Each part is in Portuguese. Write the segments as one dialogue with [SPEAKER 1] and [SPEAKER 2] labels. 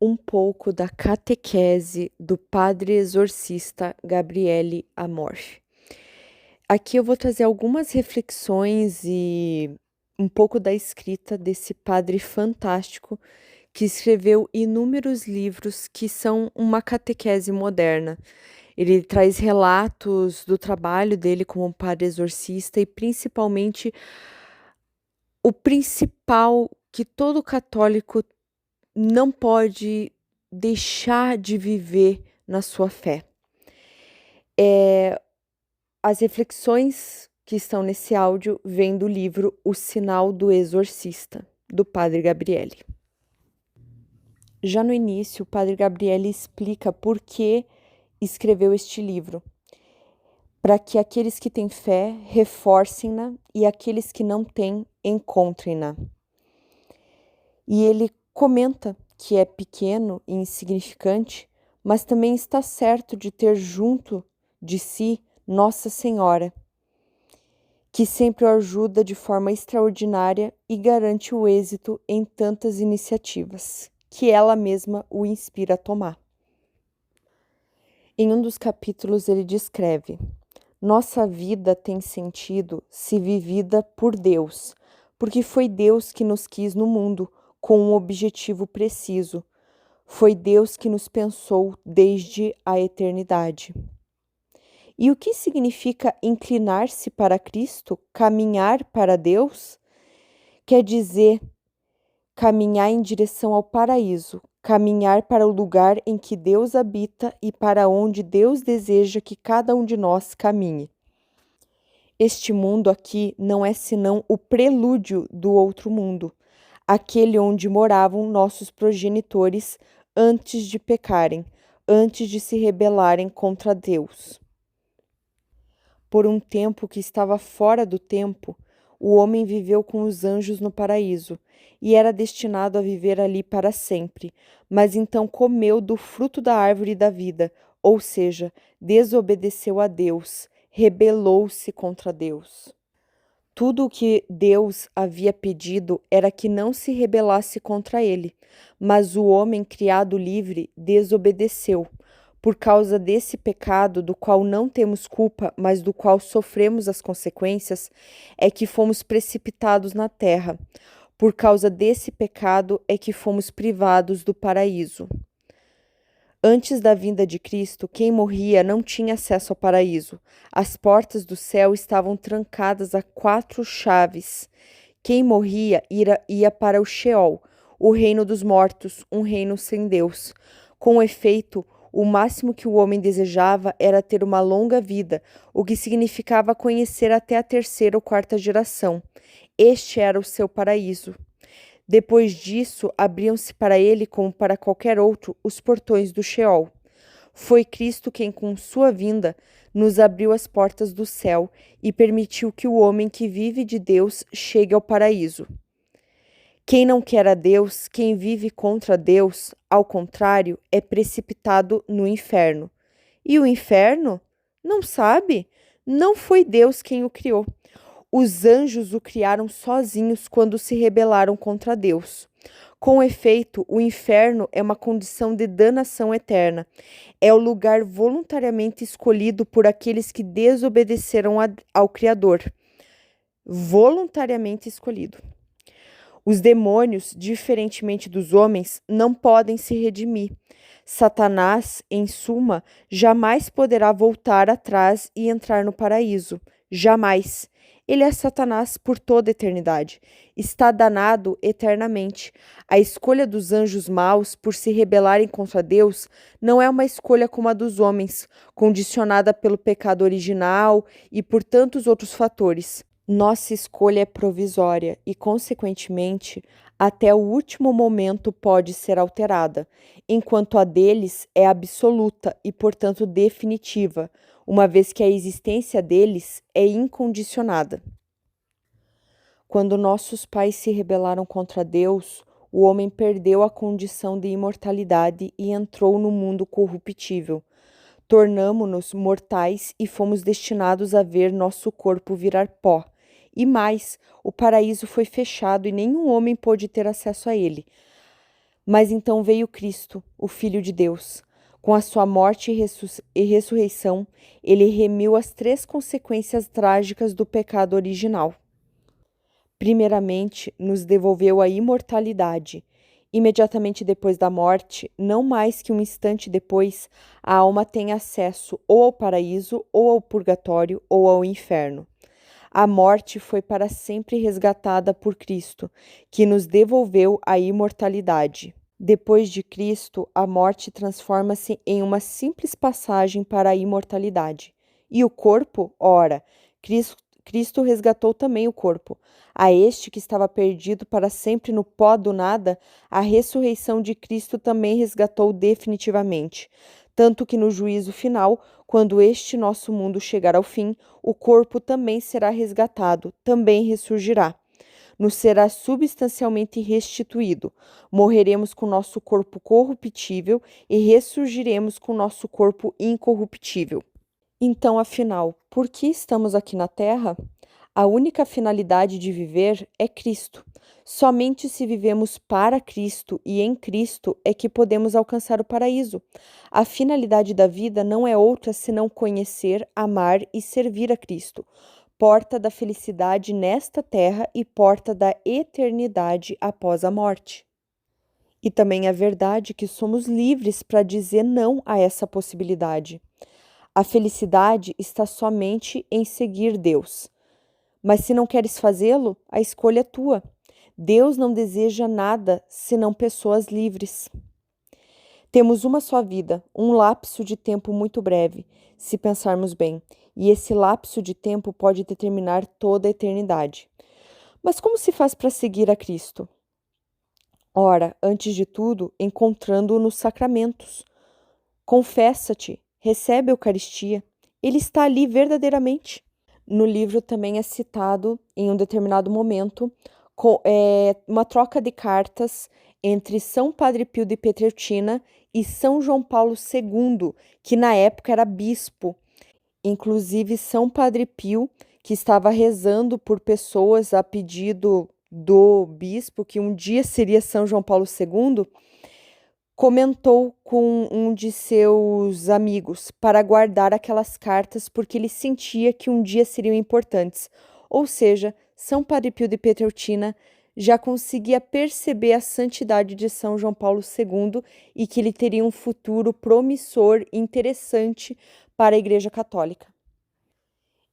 [SPEAKER 1] um pouco da catequese do padre exorcista Gabriele Amorth. Aqui eu vou trazer algumas reflexões e um pouco da escrita desse padre fantástico que escreveu inúmeros livros que são uma catequese moderna. Ele traz relatos do trabalho dele como padre exorcista e principalmente o principal que todo católico não pode deixar de viver na sua fé. As reflexões que estão nesse áudio vêm do livro O Sinal do Exorcista, do Padre Gabriele. Já no início, o Padre Gabriele explica por que escreveu este livro, para que aqueles que têm fé reforcem-na e aqueles que não têm encontrem-na. E ele comenta que é pequeno e insignificante, mas também está certo de ter junto de si Nossa Senhora, que sempre o ajuda de forma extraordinária e garante o êxito em tantas iniciativas, que ela mesma o inspira a tomar. Em um dos capítulos ele descreve: nossa vida tem sentido se vivida por Deus, porque foi Deus que nos quis no mundo com um objetivo preciso. Foi Deus que nos pensou desde a eternidade. E o que significa inclinar-se para Cristo, caminhar para Deus? Quer dizer, caminhar em direção ao paraíso, caminhar para o lugar em que Deus habita e para onde Deus deseja que cada um de nós caminhe. Este mundo aqui não é senão o prelúdio do outro mundo, aquele onde moravam nossos progenitores antes de pecarem, antes de se rebelarem contra Deus. Por um tempo que estava fora do tempo, o homem viveu com os anjos no paraíso e era destinado a viver ali para sempre, mas então comeu do fruto da árvore da vida, ou seja, desobedeceu a Deus, rebelou-se contra Deus. Tudo o que Deus havia pedido era que não se rebelasse contra ele, mas o homem criado livre desobedeceu. Por causa desse pecado, do qual não temos culpa, mas do qual sofremos as consequências, é que fomos precipitados na terra. Por causa desse pecado é que fomos privados do paraíso. Antes da vinda de Cristo, quem morria não tinha acesso ao paraíso. As portas do céu estavam trancadas a 4 chaves. Quem morria ia para o Sheol, o reino dos mortos, um reino sem Deus. Com efeito, o máximo que o homem desejava era ter uma longa vida, o que significava conhecer até a 3ª ou 4ª geração. Este era o seu paraíso. Depois disso, abriam-se para ele, como para qualquer outro, os portões do Sheol. Foi Cristo quem, com sua vinda, nos abriu as portas do céu e permitiu que o homem que vive de Deus chegue ao paraíso. Quem não quer a Deus, quem vive contra Deus, ao contrário, é precipitado no inferno. E o inferno? Não sabe? Não foi Deus quem o criou. Os anjos o criaram sozinhos quando se rebelaram contra Deus. Com efeito, o inferno é uma condição de danação eterna. É o lugar voluntariamente escolhido por aqueles que desobedeceram ao Criador. Voluntariamente escolhido. Os demônios, diferentemente dos homens, não podem se redimir. Satanás, em suma, jamais poderá voltar atrás e entrar no paraíso. Jamais. Ele é Satanás por toda a eternidade. Está danado eternamente. A escolha dos anjos maus por se rebelarem contra Deus não é uma escolha como a dos homens, condicionada pelo pecado original e por tantos outros fatores. Nossa escolha é provisória e, consequentemente, até o último momento pode ser alterada, enquanto a deles é absoluta e, portanto, definitiva, uma vez que a existência deles é incondicionada. Quando nossos pais se rebelaram contra Deus, o homem perdeu a condição de imortalidade e entrou no mundo corruptível. Tornamo-nos mortais e fomos destinados a ver nosso corpo virar pó. E mais, o paraíso foi fechado e nenhum homem pôde ter acesso a ele. Mas então veio Cristo, o Filho de Deus. Com a sua morte e ressurreição, ele remiu as 3 consequências trágicas do pecado original. Primeiramente, nos devolveu a imortalidade. Imediatamente depois da morte, não mais que um instante depois, a alma tem acesso ou ao paraíso, ou ao purgatório, ou ao inferno. A morte foi para sempre resgatada por Cristo, que nos devolveu a imortalidade. Depois de Cristo, a morte transforma-se em uma simples passagem para a imortalidade. E o corpo, ora, Cristo resgatou também o corpo. A este que estava perdido para sempre no pó do nada, a ressurreição de Cristo também resgatou definitivamente. Tanto que no juízo final, quando este nosso mundo chegar ao fim, o corpo também será resgatado, também ressurgirá. Nos será substancialmente restituído. Morreremos com nosso corpo corruptível e ressurgiremos com nosso corpo incorruptível. Então, afinal, por que estamos aqui na Terra? A única finalidade de viver é Cristo. Somente se vivemos para Cristo e em Cristo é que podemos alcançar o paraíso. A finalidade da vida não é outra senão conhecer, amar e servir a Cristo, porta da felicidade nesta terra e porta da eternidade após a morte. E também é verdade que somos livres para dizer não a essa possibilidade. A felicidade está somente em seguir Deus. Mas se não queres fazê-lo, a escolha é tua. Deus não deseja nada senão pessoas livres. Temos uma só vida, um lapso de tempo muito breve, se pensarmos bem, e esse lapso de tempo pode determinar toda a eternidade. Mas como se faz para seguir a Cristo? Ora, antes de tudo, encontrando-o nos sacramentos. Confessa-te, recebe a Eucaristia, ele está ali verdadeiramente. No livro também é citado, em um determinado momento, uma troca de cartas entre São Padre Pio de Pietrelcina e São João Paulo II, que na época era bispo. Inclusive, São Padre Pio, que estava rezando por pessoas a pedido do bispo, que um dia seria São João Paulo II, comentou com um de seus amigos para guardar aquelas cartas porque ele sentia que um dia seriam importantes. Ou seja, São Padre Pio de Pietrelcina já conseguia perceber a santidade de São João Paulo II e que ele teria um futuro promissor e interessante para a Igreja Católica.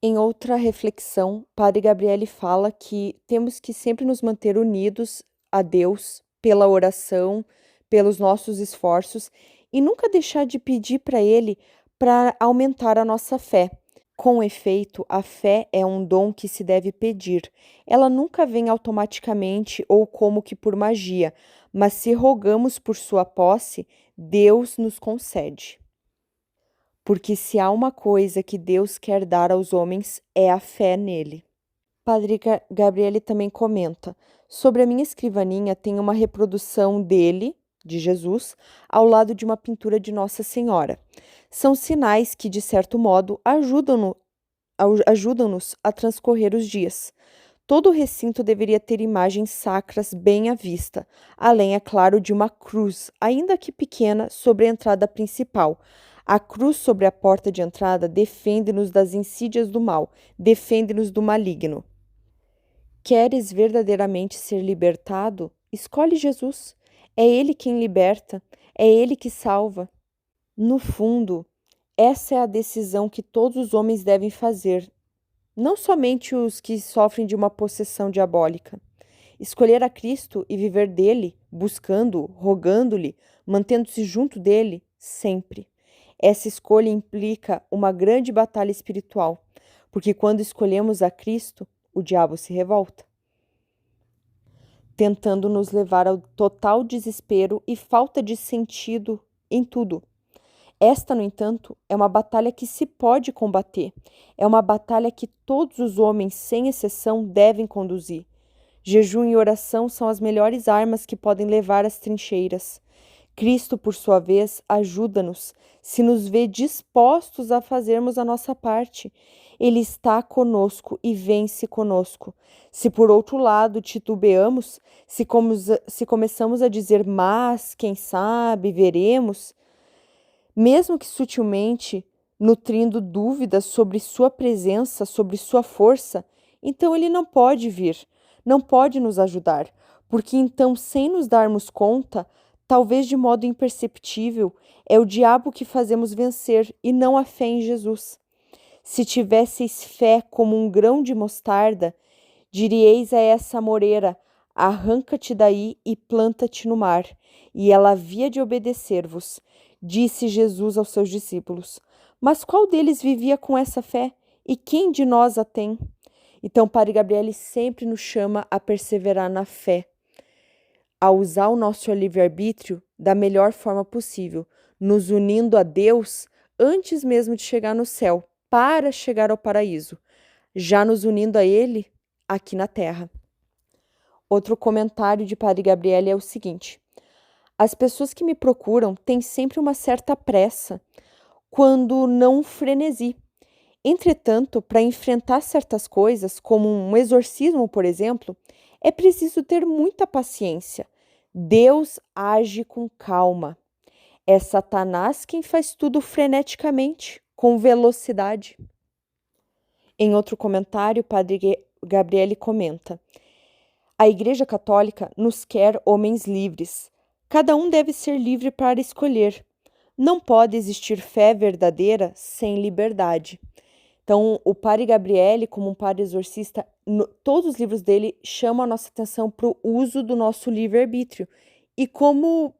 [SPEAKER 1] Em outra reflexão, Padre Gabriele fala que temos que sempre nos manter unidos a Deus pela oração, pelos nossos esforços e nunca deixar de pedir para Ele para aumentar a nossa fé. Com efeito, a fé é um dom que se deve pedir. Ela nunca vem automaticamente ou como que por magia, mas se rogamos por sua posse, Deus nos concede. Porque se há uma coisa que Deus quer dar aos homens, é a fé nele. Padre Gabriele também comenta: sobre a minha escrivaninha tem uma reprodução dele, de Jesus, ao lado de uma pintura de Nossa Senhora. São sinais que, de certo modo, ajudam-nos a transcorrer os dias. Todo o recinto deveria ter imagens sacras bem à vista, além, é claro, de uma cruz, ainda que pequena, sobre a entrada principal. A cruz sobre a porta de entrada defende-nos das insídias do mal, defende-nos do maligno. Queres verdadeiramente ser libertado? Escolhe Jesus. É Ele quem liberta, é Ele que salva. No fundo, essa é a decisão que todos os homens devem fazer, não somente os que sofrem de uma possessão diabólica. Escolher a Cristo e viver dele, buscando-o, rogando-lhe, mantendo-se junto dele, sempre. Essa escolha implica uma grande batalha espiritual, porque quando escolhemos a Cristo, o diabo se revolta, tentando nos levar ao total desespero e falta de sentido em tudo. Esta, no entanto, é uma batalha que se pode combater. É uma batalha que todos os homens, sem exceção, devem conduzir. Jejum e oração são as melhores armas que podem levar às trincheiras. Cristo, por sua vez, ajuda-nos se nos vê dispostos a fazermos a nossa parte. Ele está conosco e vence conosco. Se por outro lado titubeamos, se começamos a dizer mas, quem sabe, veremos, mesmo que sutilmente, nutrindo dúvidas sobre sua presença, sobre sua força, então ele não pode vir, não pode nos ajudar, porque então, sem nos darmos conta, talvez de modo imperceptível, é o diabo que fazemos vencer e não a fé em Jesus. Se tivesseis fé como um grão de mostarda, diríeis a essa moreira: arranca-te daí e planta-te no mar, e ela havia de obedecer-vos. Disse Jesus aos seus discípulos. Mas qual deles vivia com essa fé? E quem de nós a tem? Então, Padre Gabriele sempre nos chama a perseverar na fé, a usar o nosso livre-arbítrio da melhor forma possível, nos unindo a Deus antes mesmo de chegar no céu, para chegar ao paraíso, já nos unindo a Ele aqui na Terra. Outro comentário de Padre Gabriele é o seguinte: as pessoas que me procuram têm sempre uma certa pressa, quando não um frenesi. Entretanto, para enfrentar certas coisas, como um exorcismo, por exemplo, é preciso ter muita paciência. Deus age com calma. É Satanás quem faz tudo freneticamente, com velocidade. Em outro comentário, Padre Gabriele comenta: a Igreja Católica nos quer homens livres. Cada um deve ser livre para escolher. Não pode existir fé verdadeira sem liberdade. Então, o Padre Gabriele, como um padre exorcista, todos os livros dele chamam a nossa atenção para o uso do nosso livre-arbítrio. E como,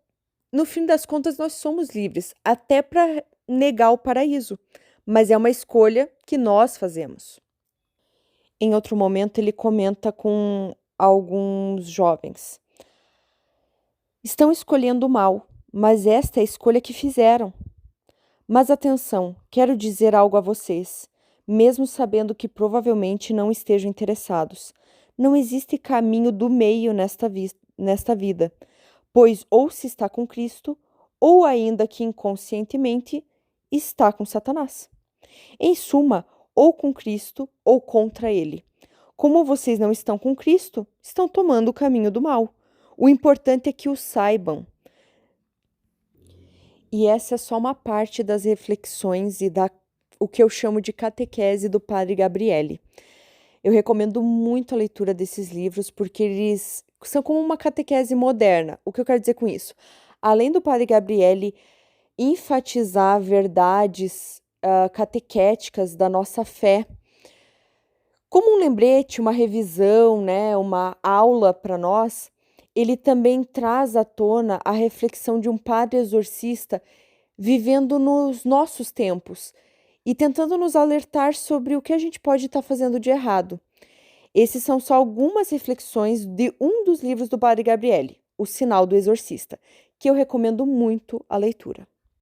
[SPEAKER 1] no fim das contas, nós somos livres, até para negar o paraíso. Mas é uma escolha que nós fazemos. Em outro momento, ele comenta com alguns jovens: estão escolhendo o mal, mas esta é a escolha que fizeram. Mas atenção, quero dizer algo a vocês, mesmo sabendo que provavelmente não estejam interessados. Não existe caminho do meio nesta vida, pois ou se está com Cristo, ou ainda que inconscientemente, está com Satanás. Em suma, ou com Cristo ou contra ele. Como vocês não estão com Cristo, estão tomando o caminho do mal. O importante é que o saibam. E essa é só uma parte das reflexões e o que eu chamo de catequese do Padre Gabriele. Eu recomendo muito a leitura desses livros porque eles são como uma catequese moderna. O que eu quero dizer com isso? Além do Padre Gabriele enfatizar verdades catequéticas da nossa fé, como um lembrete, uma revisão, né, uma aula para nós, ele também traz à tona a reflexão de um padre exorcista vivendo nos nossos tempos e tentando nos alertar sobre o que a gente pode estar fazendo de errado. Esses são só algumas reflexões de um dos livros do Padre Gabriele, O Sinal do Exorcista, que eu recomendo muito a leitura.